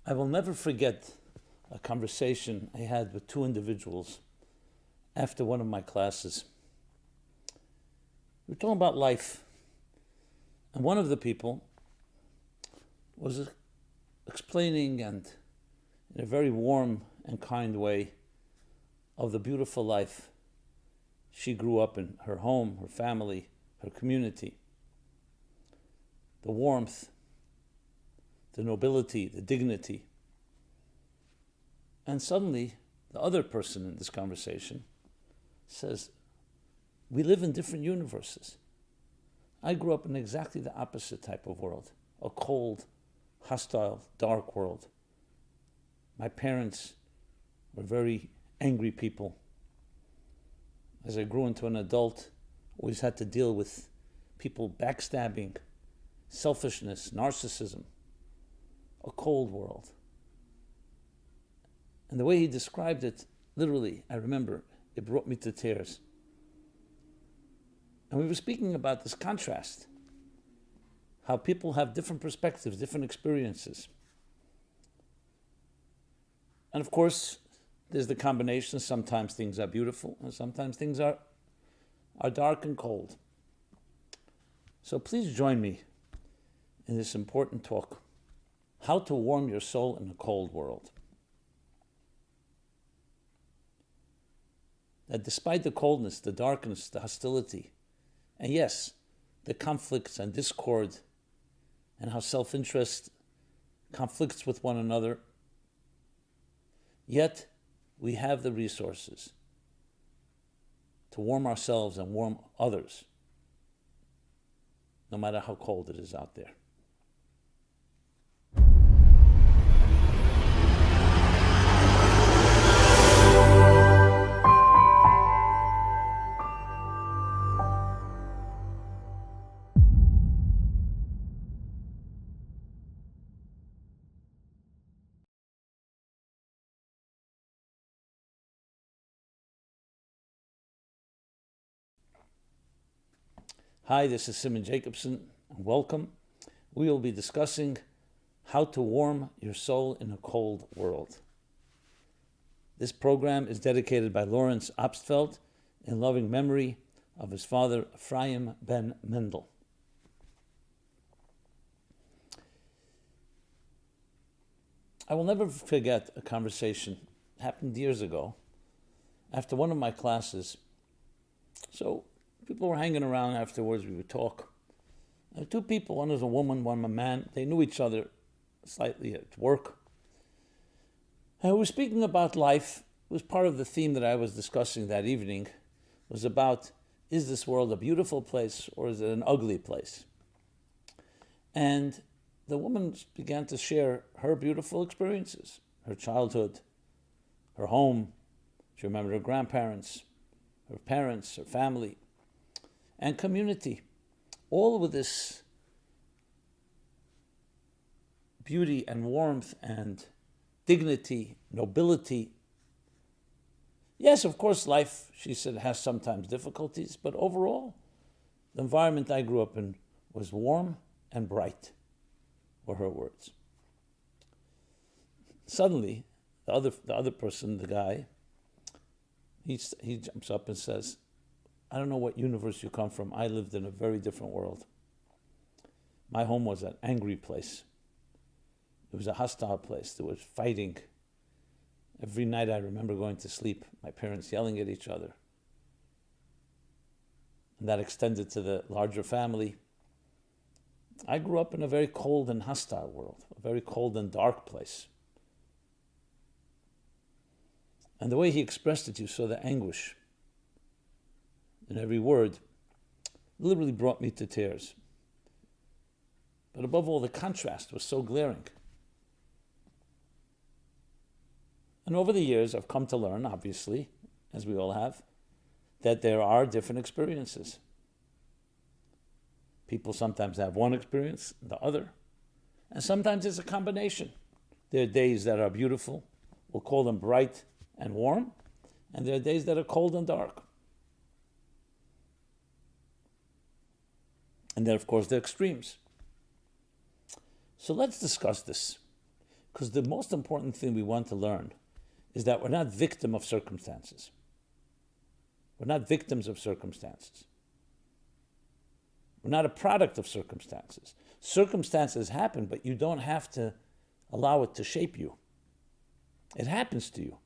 I will never forget a conversation I had with two individuals after one of my classes. We were talking about life, and one of the people was explaining, and in a very warm and kind way, of the beautiful life she grew up in, her home, her family, her community. The warmth, the nobility, the dignity. And suddenly, the other person in this conversation says, we live in different universes. I grew up in exactly the opposite type of world, a cold, hostile, dark world. My parents were very angry people. As I grew into an adult, always had to deal with people backstabbing, selfishness, narcissism, a cold world. And the way he described it, literally, I remember, it brought me to tears. And we were speaking about this contrast, how people have different perspectives, different experiences. And of course, there's the combination. Sometimes things are beautiful, and sometimes things are dark and cold. So please join me in this important talk, how to warm your soul in a cold world. That despite the coldness, the darkness, the hostility, and yes, the conflicts and discord, and how self-interest conflicts with one another, yet we have the resources to warm ourselves and warm others, no matter how cold it is out there. Hi, this is Simon Jacobson, and welcome. We will be discussing how to warm your soul in a cold world. This program is dedicated by Lawrence Obstfeld in loving memory of his father, Ephraim ben Mendel. I will never forget a conversation that happened years ago after one of my classes. So people were hanging around afterwards, we would talk. Two people, one was a woman, one a man. They knew each other slightly at work. And we were speaking about life. It was part of the theme that I was discussing that evening, was about, is this world a beautiful place or is it an ugly place? And the woman began to share her beautiful experiences, her childhood, her home. She remembered her grandparents, her parents, her family, and community, all with this beauty and warmth and dignity, nobility. Yes, of course, life, she said, has sometimes difficulties, but overall, the environment I grew up in was warm and bright, were her words. Suddenly, the other person, the guy, he jumps up and says, I don't know what universe you come from. I lived in a very different world. My home was an angry place. It was a hostile place. There was fighting. Every night I remember going to sleep, my parents yelling at each other. And that extended to the larger family. I grew up in a very cold and hostile world, a very cold and dark place. And the way he expressed it, you saw the anguish in every word, literally brought me to tears. But above all, the contrast was so glaring. And over the years, I've come to learn, obviously, as we all have, that there are different experiences. People sometimes have one experience, the other, and sometimes it's a combination. There are days that are beautiful, we'll call them bright and warm, and there are days that are cold and dark. And then, of course, the extremes. So let's discuss this. Because the most important thing we want to learn is that we're not victim of circumstances. We're not victims of circumstances. We're not a product of circumstances. Circumstances happen, but you don't have to allow it to shape you. It happens to you.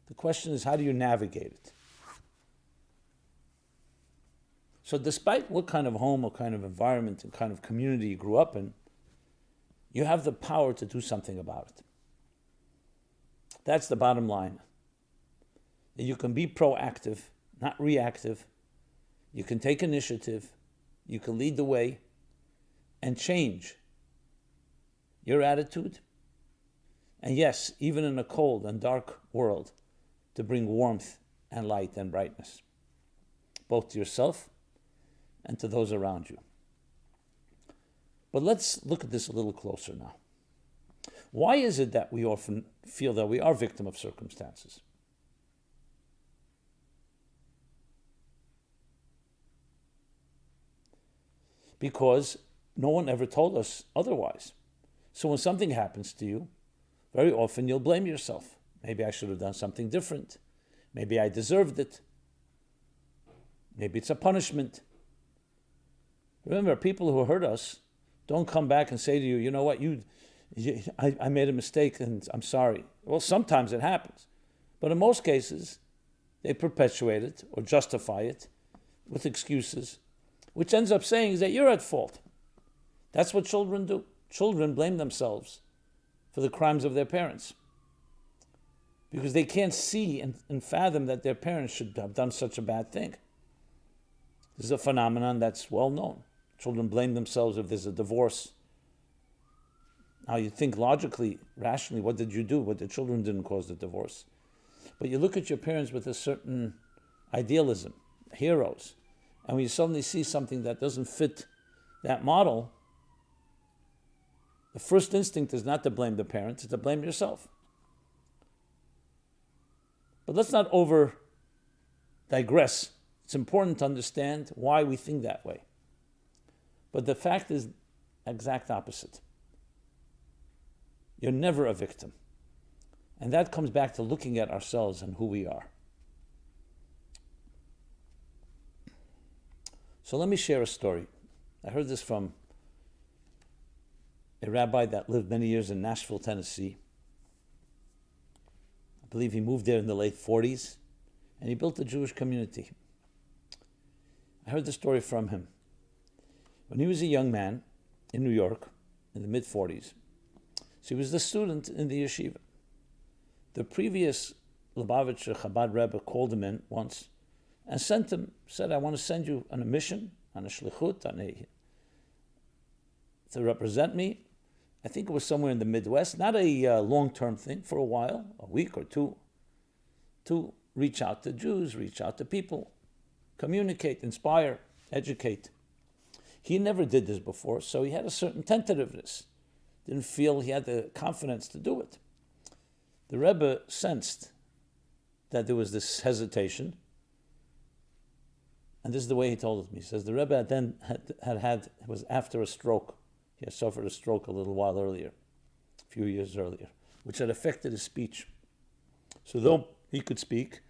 The question is, how do you navigate it? So despite what kind of home, what kind of environment, and kind of community you grew up in, you have the power to do something about it. That's the bottom line. That you can be proactive, not reactive. You can take initiative. You can lead the way and change your attitude. And yes, even in a cold and dark world, to bring warmth and light and brightness, both to yourself and to those around you. But let's look at this a little closer now. Why is it that we often feel that we are victim of circumstances? Because no one ever told us otherwise. So when something happens to you, very often you'll blame yourself. Maybe I should have done something different. Maybe I deserved it. Maybe it's a punishment. Remember, people who hurt us don't come back and say to you, you know what, I made a mistake and I'm sorry. Well, sometimes it happens. But in most cases, they perpetuate it or justify it with excuses, which ends up saying is that you're at fault. That's what children do. Children blame themselves for the crimes of their parents because they can't see and fathom that their parents should have done such a bad thing. This is a phenomenon that's well known. Children blame themselves if there's a divorce. Now you think logically, rationally, what did you do? What the children didn't cause the divorce. But you look at your parents with a certain idealism, heroes, and when you suddenly see something that doesn't fit that model, the first instinct is not to blame the parents, it's to blame yourself. But let's not over digress. It's important to understand why we think that way. But the fact is exact opposite. You're never a victim. And that comes back to looking at ourselves and who we are. So let me share a story. I heard this from a rabbi that lived many years in Nashville, Tennessee. I believe he moved there in the late 40s, and he built a Jewish community. I heard the story from him. When he was a young man in New York, in the mid-40s, so he was the student in the yeshiva. The previous Lubavitcher Chabad Rebbe called him in once and said, I want to send you on a mission, on a shlichut, to represent me. I think it was somewhere in the Midwest, not a long-term thing, for a while, a week or two, to reach out to Jews, reach out to people, communicate, inspire, educate. He never did this before, so he had a certain tentativeness. Didn't feel he had the confidence to do it. The Rebbe sensed that there was this hesitation, and this is the way he told it to me. He says the Rebbe then was after a stroke. He had suffered a stroke a little while earlier, a few years earlier, which had affected his speech. So though he could speak,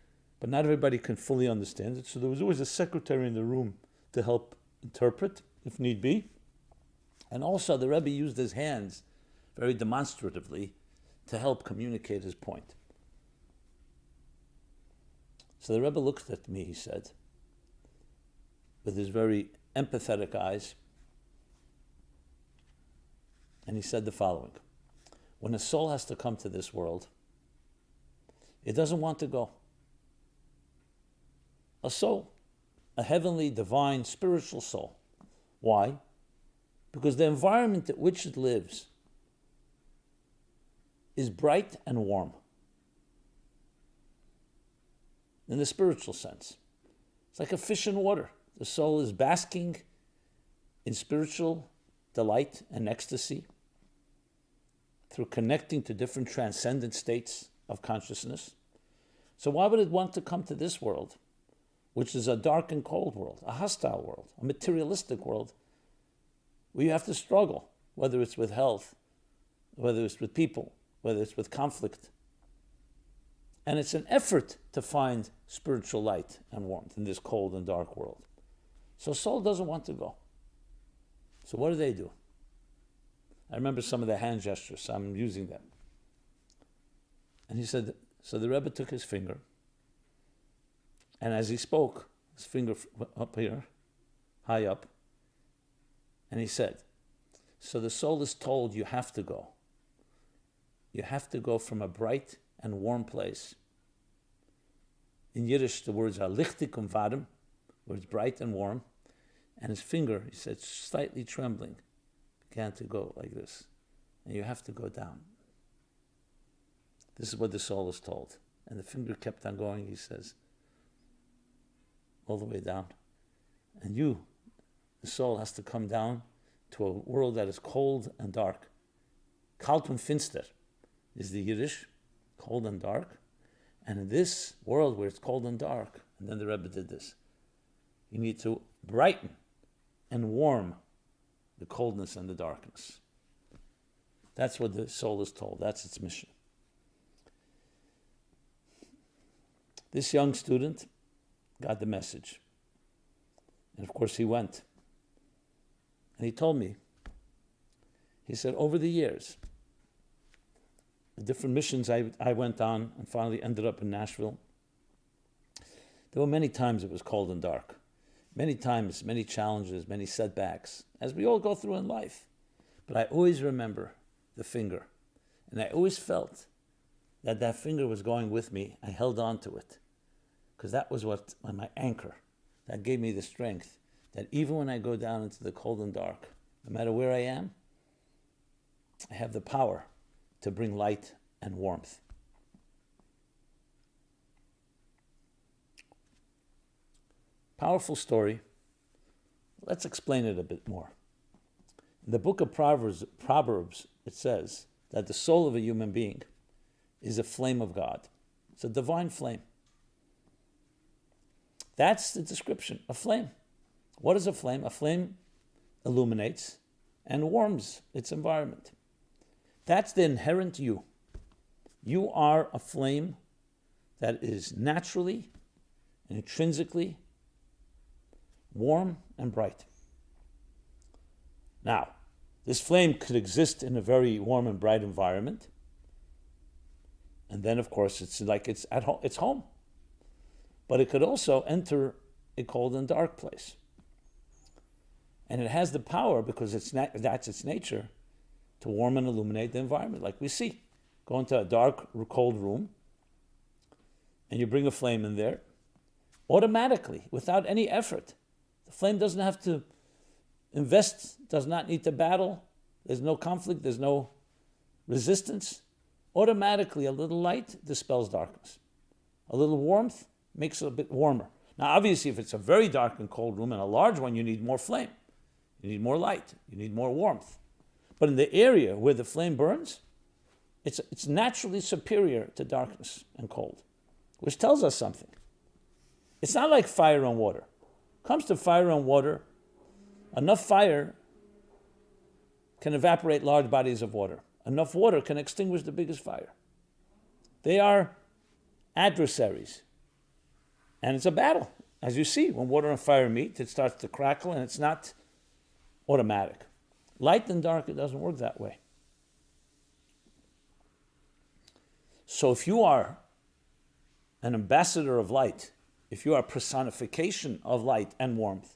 but not everybody can fully understand it, so there was always a secretary in the room to help interpret, if need be. And also the Rebbe used his hands very demonstratively to help communicate his point. So the Rebbe looked at me, he said, with his very empathetic eyes, and he said the following: when a soul has to come to this world, it doesn't want to go. A soul, a heavenly, divine, spiritual soul. Why? Because the environment at which it lives is bright and warm. In the spiritual sense. It's like a fish in water. The soul is basking in spiritual delight and ecstasy through connecting to different transcendent states of consciousness. So why would it want to come to this world, which is a dark and cold world, a hostile world, a materialistic world, where you have to struggle, whether it's with health, whether it's with people, whether it's with conflict. And it's an effort to find spiritual light and warmth in this cold and dark world. So soul doesn't want to go. So what do? I remember some of the hand gestures, so I'm using them. And he said, so the Rebbe took his finger, and as he spoke, his finger up here, high up, and he said, so the soul is told you have to go. You have to go from a bright and warm place. In Yiddish, the words are lichtig und warm, where it's bright and warm. And his finger, he said, slightly trembling, began to go like this. And you have to go down. This is what the soul is told. And the finger kept on going, he says, all the way down. And you, the soul, has to come down to a world that is cold and dark. Kalt und finster is the Yiddish, cold and dark. And in this world where it's cold and dark, and then the Rebbe did this, you need to brighten and warm the coldness and the darkness. That's what the soul is told. That's its mission. This young student got the message. And of course he went. And he told me, he said, over the years, the different missions I went on and finally ended up in Nashville, there were many times it was cold and dark. Many times, many challenges, many setbacks, as we all go through in life. But I always remember the finger. And I always felt that that finger was going with me. I held on to it. Because that was my anchor. That gave me the strength that even when I go down into the cold and dark, no matter where I am, I have the power to bring light and warmth. Powerful story. Let's explain it a bit more. In the Book of Proverbs, it says that the soul of a human being is a flame of God. It's a divine flame. That's the description, a flame. What is a flame? A flame illuminates and warms its environment. That's the inherent you. You are a flame that is naturally and intrinsically warm and bright. Now, this flame could exist in a very warm and bright environment. And then, of course, it's like it's at home. It's home. But it could also enter a cold and dark place. And it has the power, because that's its nature, to warm and illuminate the environment, like we see. Go into a dark, cold room, and you bring a flame in there, automatically, without any effort. The flame doesn't have to invest, does not need to battle. There's no conflict, there's no resistance. Automatically, a little light dispels darkness. A little warmth makes it a bit warmer. Now, obviously, if it's a very dark and cold room and a large one, you need more flame. You need more light. You need more warmth. But in the area where the flame burns, it's naturally superior to darkness and cold, which tells us something. It's not like fire and water. Comes to fire and water, enough fire can evaporate large bodies of water. Enough water can extinguish the biggest fire. They are adversaries. And it's a battle. As you see, when water and fire meet, it starts to crackle, and it's not automatic. Light and dark, it doesn't work that way. So if you are an ambassador of light, if you are a personification of light and warmth,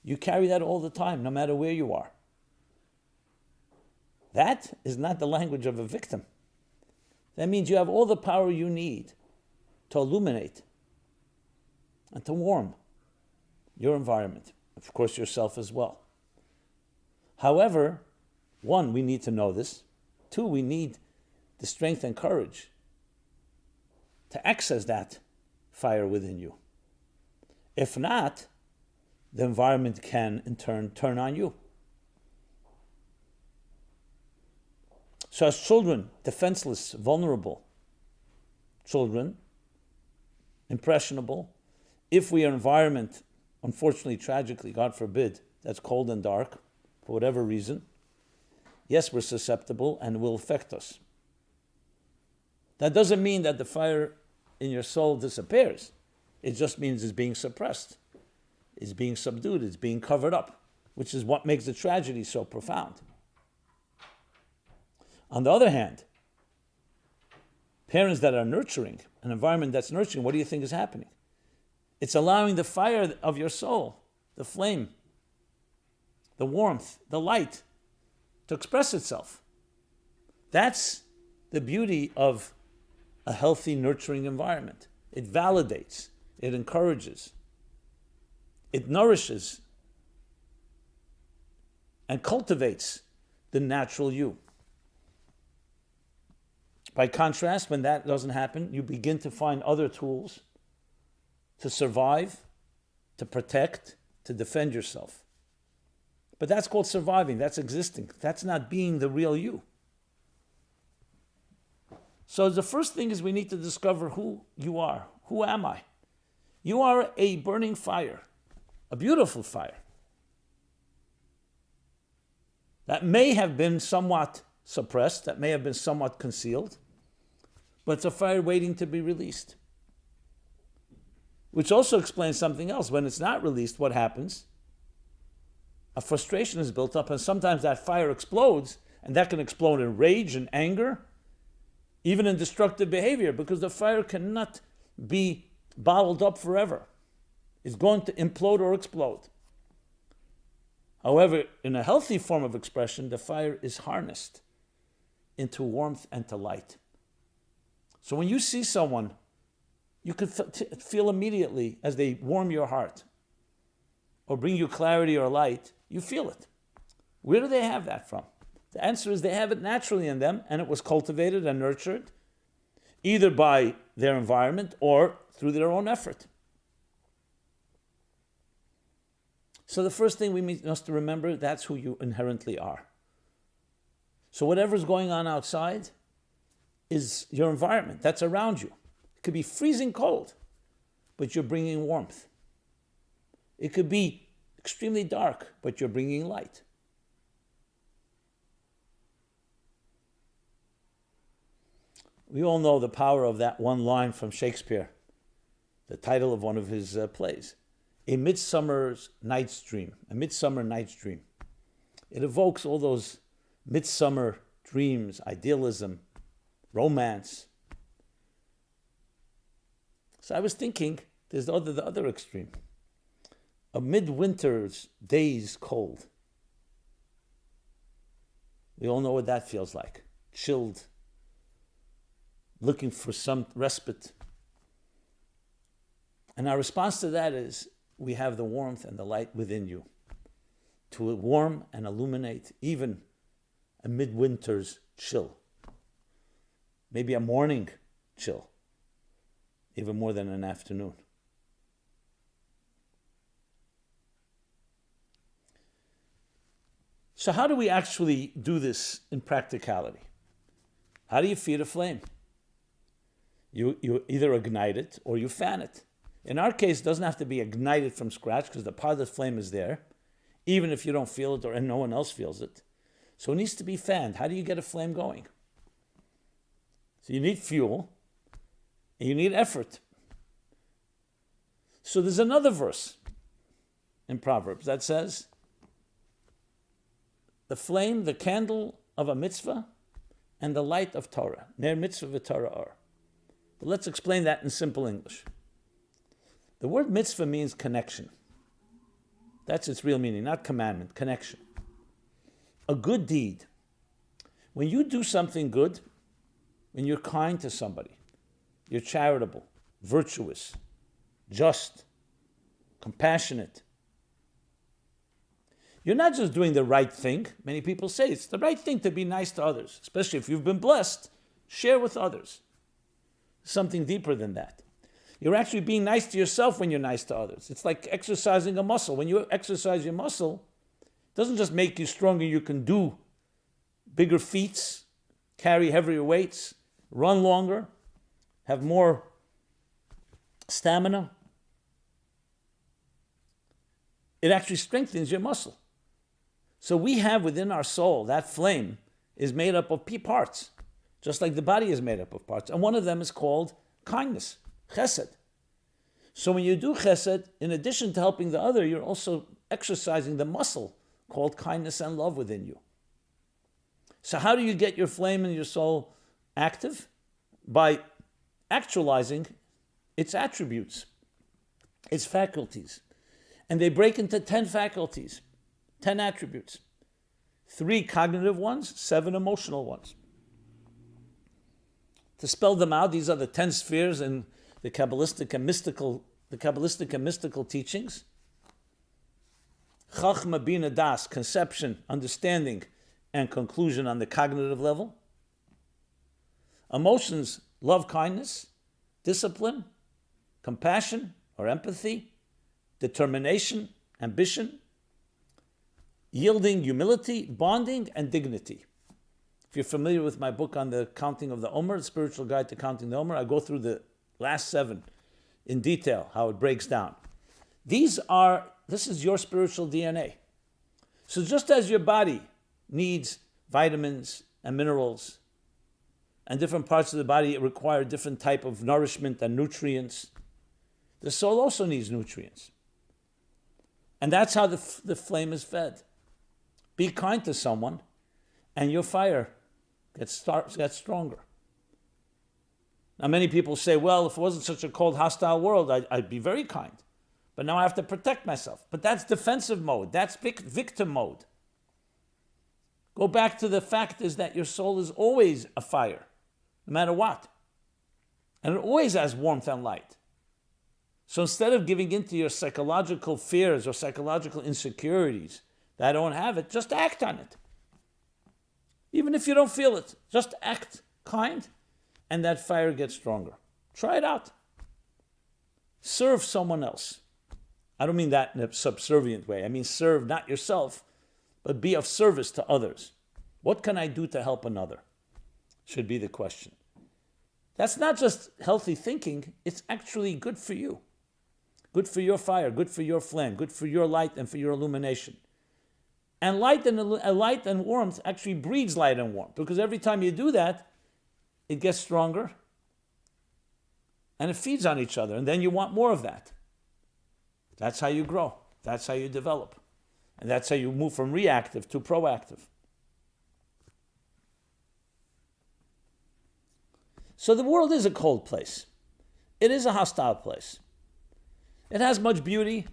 you carry that all the time, no matter where you are. That is not the language of a victim. That means you have all the power you need to illuminate and to warm your environment, of course yourself as well. However, one, we need to know this. Two, we need the strength and courage to access that fire within you. If not, the environment can, in turn on you. So as children, defenseless, vulnerable children, impressionable, if we are in an environment, unfortunately, tragically, God forbid, that's cold and dark, for whatever reason, yes, we're susceptible and it will affect us. That doesn't mean that the fire in your soul disappears. It just means it's being suppressed. It's being subdued. It's being covered up, which is what makes the tragedy so profound. On the other hand, parents that are nurturing, an environment that's nurturing, what do you think is happening? It's allowing the fire of your soul, the flame, the warmth, the light, to express itself. That's the beauty of a healthy, nurturing environment. It validates, it encourages, it nourishes, and cultivates the natural you. By contrast, when that doesn't happen, you begin to find other tools to survive, to protect, to defend yourself. But that's called surviving, that's existing. That's not being the real you. So the first thing is we need to discover who you are. Who am I? You are a burning fire, a beautiful fire. That may have been somewhat suppressed, that may have been somewhat concealed, but it's a fire waiting to be released. Which also explains something else. When it's not released, what happens? A frustration is built up, and sometimes that fire explodes, and that can explode in rage and anger, even in destructive behavior, because the fire cannot be bottled up forever. It's going to implode or explode. However, in a healthy form of expression, the fire is harnessed into warmth and to light. So when you see someone, you can feel immediately as they warm your heart or bring you clarity or light, you feel it. Where do they have that from? The answer is they have it naturally in them, and it was cultivated and nurtured either by their environment or through their own effort. So the first thing we must remember, that's who you inherently are. So whatever's going on outside is your environment. That's around you. It could be freezing cold, but you're bringing warmth. It could be extremely dark, but you're bringing light. We all know the power of that one line from Shakespeare, the title of one of his plays, A Midsummer Night's Dream. A Midsummer Night's Dream. It evokes all those midsummer dreams, idealism, romance. So I was thinking, there's the other extreme. A midwinter's days cold. We all know what that feels like. Chilled, looking for some respite. And our response to that is, we have the warmth and the light within you to warm and illuminate even a midwinter's chill. Maybe a morning chill, even more than an afternoon. So how do we actually do this in practicality? How do you feed a flame? You either ignite it or you fan it. In our case, it doesn't have to be ignited from scratch because the positive flame is there, even if you don't feel it and no one else feels it. So it needs to be fanned. How do you get a flame going? So you need fuel and you need effort. So there's another verse in Proverbs that says, the flame, the candle of a mitzvah, and the light of Torah. Ner mitzvah v'Torah are. But let's explain that in simple English. The word mitzvah means connection. That's its real meaning, not commandment, connection. A good deed. When you do something good, when you're kind to somebody, you're charitable, virtuous, just, compassionate. You're not just doing the right thing. Many people say it's the right thing to be nice to others, especially if you've been blessed. Share with others. Something deeper than that. You're actually being nice to yourself when you're nice to others. It's like exercising a muscle. When you exercise your muscle, it doesn't just make you stronger. You can do bigger feats, carry heavier weights, run longer, have more stamina. It actually strengthens your muscle. So we have within our soul, that flame is made up of parts. just like the body is made up of parts. And one of them is called kindness, chesed. So when you do chesed, in addition to helping the other, you're also exercising the muscle called kindness and love within you. So how do you get your flame and your soul active? By actualizing its attributes, its faculties. And they break into 10 faculties, 10 attributes. 3 cognitive ones, 7 emotional ones. To spell them out, these are the 10 spheres in the Kabbalistic and mystical teachings. Chachma, Bina, Das, conception, understanding, and conclusion on the cognitive level. Emotions, love, kindness, discipline, compassion or empathy, determination, ambition, yielding, humility, bonding, and dignity. If you're familiar with my book on the counting of the Omer, the spiritual guide to counting the Omer, I go through the last 7 in detail, how it breaks down. This is your spiritual DNA. So just as your body needs vitamins and minerals, and different parts of the body require different type of nourishment and nutrients, the soul also needs nutrients. And that's how the flame is fed. Be kind to someone, and your fire gets stronger. Now, many people say, well, if it wasn't such a cold, hostile world, I'd be very kind. But now I have to protect myself. But that's defensive mode. That's victim mode. Go back to the fact is that your soul is always a fire, no matter what. And it always has warmth and light. So instead of giving into your psychological fears or psychological insecurities that I don't have it, just act on it. Even if you don't feel it, just act kind, and that fire gets stronger. Try it out. Serve someone else. I don't mean that in a subservient way. I mean serve not yourself, but be of service to others. What can I do to help another? Should be the question. That's not just healthy thinking, it's actually good for you. Good for your fire, good for your flame, good for your light and for your illumination. And light and warmth actually breeds light and warmth, because every time you do that, it gets stronger and it feeds on each other, and then you want more of that. That's how you grow. That's how you develop. And that's how you move from reactive to proactive. So the world is a cold place. It is a hostile place. It has much beauty,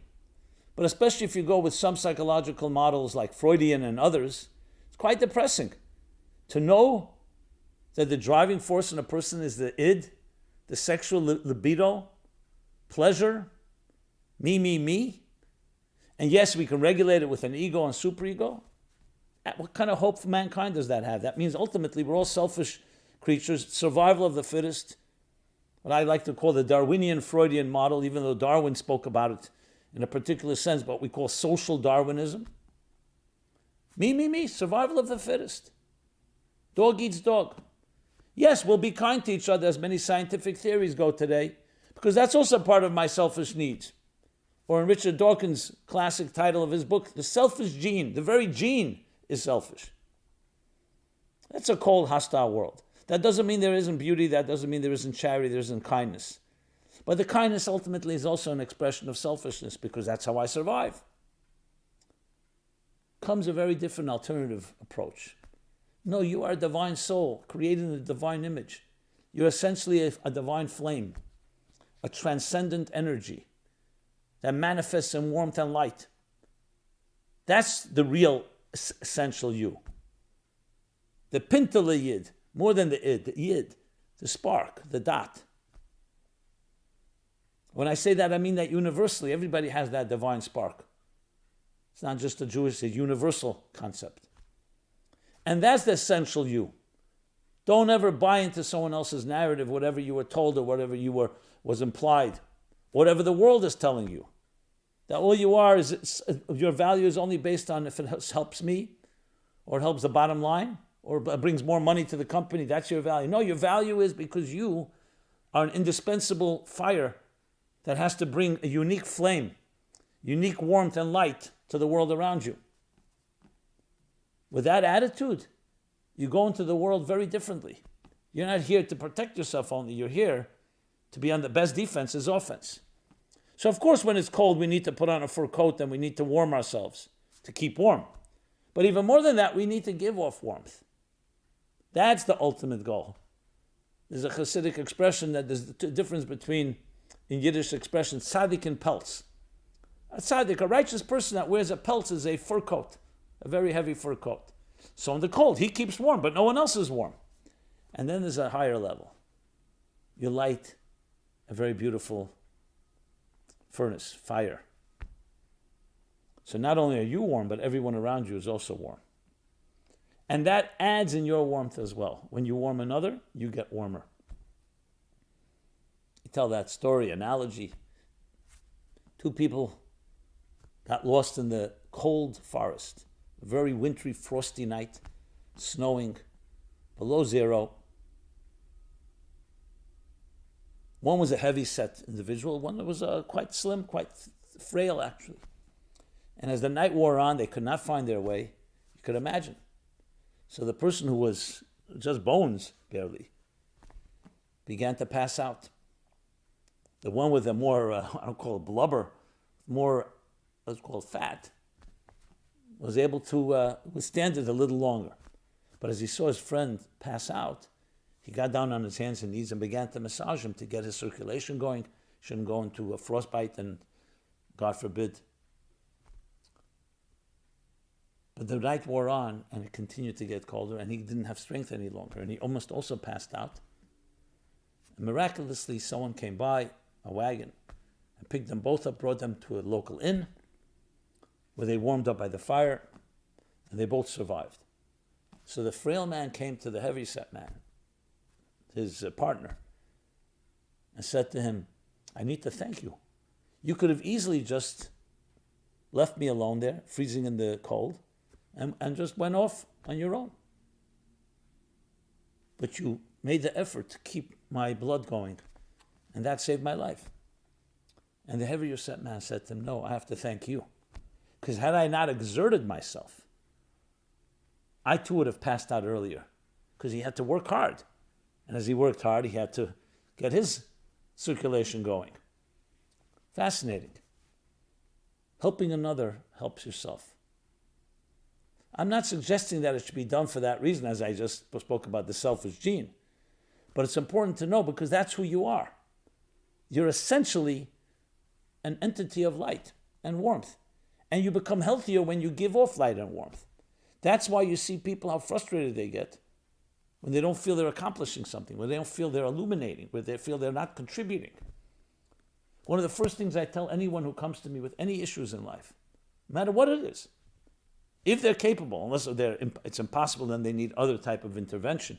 but especially if you go with some psychological models like Freudian and others, it's quite depressing to know that the driving force in a person is the id, the sexual libido, pleasure, me. And yes, we can regulate it with an ego and superego. What kind of hope for mankind does that have? That means ultimately we're all selfish creatures, survival of the fittest, what I like to call the Darwinian Freudian model, even though Darwin spoke about it in a particular sense, what we call social Darwinism. Me, survival of the fittest. Dog eats dog. Yes, we'll be kind to each other as many scientific theories go today, because that's also part of my selfish needs. Or in Richard Dawkins' classic title of his book, The Selfish Gene. The very gene is selfish. That's a cold, hostile world. That doesn't mean there isn't beauty. That doesn't mean there isn't charity. There isn't kindness. But the kindness ultimately is also an expression of selfishness, because that's how I survive. Comes a very different alternative approach. No, you are a divine soul, created in the divine image. You're essentially a divine flame, a transcendent energy that manifests in warmth and light. That's the real essential you. The pintele yid, more than the id, the yid, the spark, the dot. When I say that, I mean that universally, everybody has that divine spark. It's not just a Jewish, it's a universal concept. And that's the essential you. Don't ever buy into someone else's narrative, whatever you were told or whatever was implied, whatever the world is telling you. That all you are is, your value is only based on if it helps me, or it helps the bottom line, or brings more money to the company. That's your value. No, your value is because you are an indispensable fire that has to bring a unique flame, unique warmth and light to the world around you. With that attitude, you go into the world very differently. You're not here to protect yourself only. You're here to be on the best defense is offense. So of course, when it's cold, we need to put on a fur coat and we need to warm ourselves to keep warm. But even more than that, we need to give off warmth. That's the ultimate goal. There's a Hasidic expression that there's a difference between, in Yiddish expression, tzaddik and peltz. A tzaddik, a righteous person that wears a peltz, is a fur coat, a very heavy fur coat. So in the cold, he keeps warm, but no one else is warm. And then there's a higher level. You light a very beautiful furnace, fire. So not only are you warm, but everyone around you is also warm. And that adds in your warmth as well. When you warm another, you get warmer. You tell that story, analogy. Two people got lost in the cold forest. A very wintry, frosty night, snowing, below zero. One was a heavy-set individual. One was quite slim, quite frail, actually. And as the night wore on, they could not find their way. You could imagine. So the person who was just bones, barely, began to pass out. The one with the more, I don't call it blubber, more, let's call it fat, was able to withstand it a little longer. But as he saw his friend pass out, he got down on his hands and knees and began to massage him to get his circulation going. Shouldn't go into a frostbite and, God forbid. But the night wore on and it continued to get colder and he didn't have strength any longer and he almost also passed out. And miraculously, someone came by, a wagon, and picked them both up, brought them to a local inn where they warmed up by the fire and they both survived. So the frail man came to the heavyset man, his partner, and said to him, I need to thank you. You could have easily just left me alone there, freezing in the cold, and just went off on your own. But you made the effort to keep my blood going, and that saved my life. And the heavier set man said to him, no, I have to thank you. Because had I not exerted myself, I too would have passed out earlier, because he had to work hard. And as he worked hard, he had to get his circulation going. Fascinating. Helping another helps yourself. I'm not suggesting that it should be done for that reason, as I just spoke about the selfish gene. But it's important to know because that's who you are. You're essentially an entity of light and warmth. And you become healthier when you give off light and warmth. That's why you see people, how frustrated they get when they don't feel they're accomplishing something, when they don't feel they're illuminating, when they feel they're not contributing. One of the first things I tell anyone who comes to me with any issues in life, no matter what it is, if they're capable, unless it's impossible, then they need other type of intervention.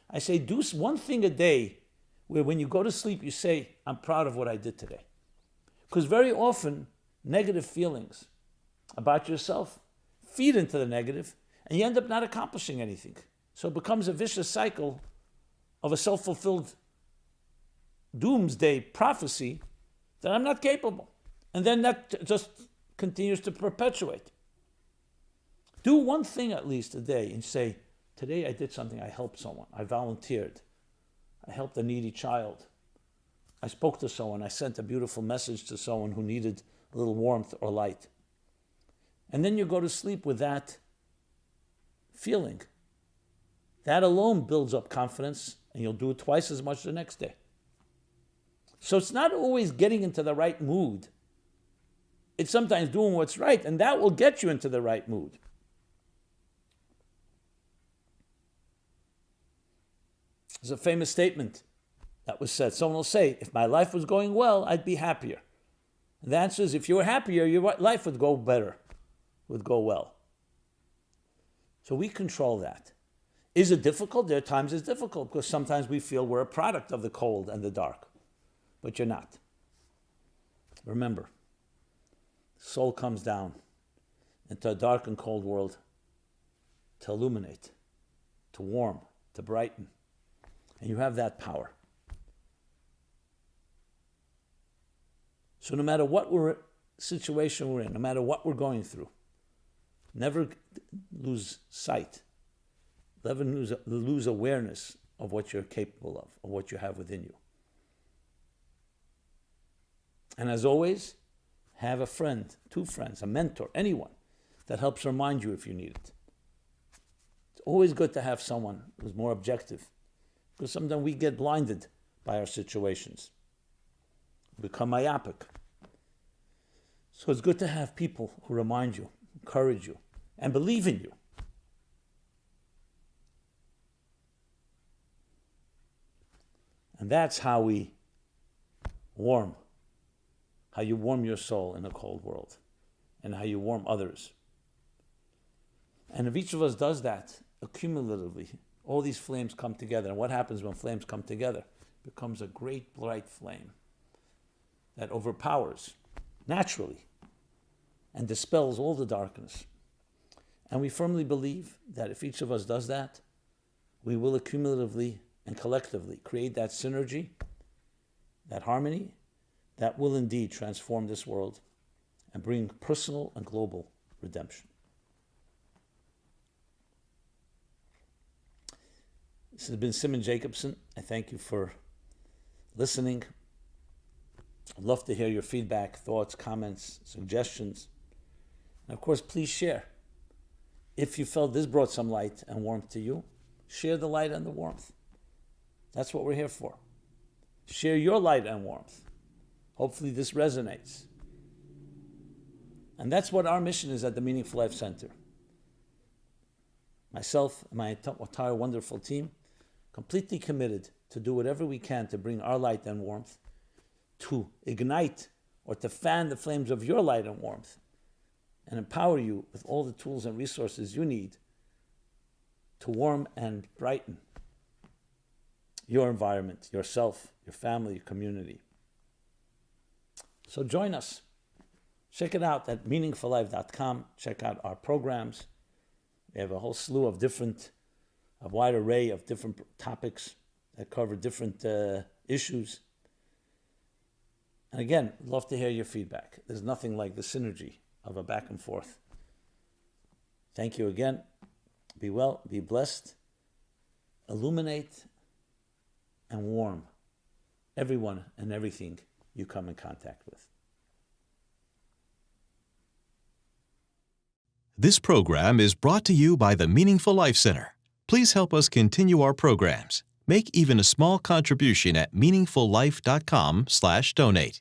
I say, do one thing a day where when you go to sleep, you say, I'm proud of what I did today. Because very often, negative feelings about yourself feed into the negative, and you end up not accomplishing anything. So it becomes a vicious cycle of a self-fulfilled doomsday prophecy that I'm not capable. And then that just continues to perpetuate. Do one thing at least a day and say, today I did something, I helped someone, I volunteered, I helped a needy child, I spoke to someone, I sent a beautiful message to someone who needed a little warmth or light. And then you go to sleep with that feeling. That alone builds up confidence, and you'll do it twice as much the next day. So it's not always getting into the right mood. It's sometimes doing what's right, and that will get you into the right mood. There's a famous statement that was said. Someone will say, if my life was going well, I'd be happier. And the answer is, if you were happier, your life would go better, would go well. So we control that. Is it difficult? There are times it's difficult because sometimes we feel we're a product of the cold and the dark. But you're not. Remember, soul comes down into a dark and cold world to illuminate, to warm, to brighten. And you have that power. So no matter what situation we're in, no matter what we're going through, never lose sight. Never lose awareness of what you're capable of what you have within you. And as always, have a friend, 2 friends, a mentor, anyone that helps remind you if you need it. It's always good to have someone who's more objective, because sometimes we get blinded by our situations, become myopic. So it's good to have people who remind you, encourage you, and believe in you. And that's how we how you warm your soul in a cold world, and how you warm others. And if each of us does that, accumulatively, all these flames come together. And what happens when flames come together? It becomes a great bright flame that overpowers naturally and dispels all the darkness. And we firmly believe that if each of us does that, we will accumulatively and collectively create that synergy, that harmony, that will indeed transform this world and bring personal and global redemption. This has been Simon Jacobson. I thank you for listening. I'd love to hear your feedback, thoughts, comments, suggestions. And of course, please share. If you felt this brought some light and warmth to you, share the light and the warmth. That's what we're here for. Share your light and warmth. Hopefully this resonates. And that's what our mission is at the Meaningful Life Center. Myself and my entire wonderful team, completely committed to do whatever we can to bring our light and warmth, to ignite or to fan the flames of your light and warmth, and empower you with all the tools and resources you need to warm and brighten your environment, yourself, your family, your community. So join us. Check it out at meaningfullife.com. Check out our programs. We have a whole slew of a wide array of different topics that cover different issues. And again, I'd love to hear your feedback. There's nothing like the synergy of a back and forth. Thank you again. Be well, be blessed. Illuminate and warm everyone and everything you come in contact with. This program is brought to you by the Meaningful Life Center. Please help us continue our programs. Make even a small contribution at meaningfullife.com/donate.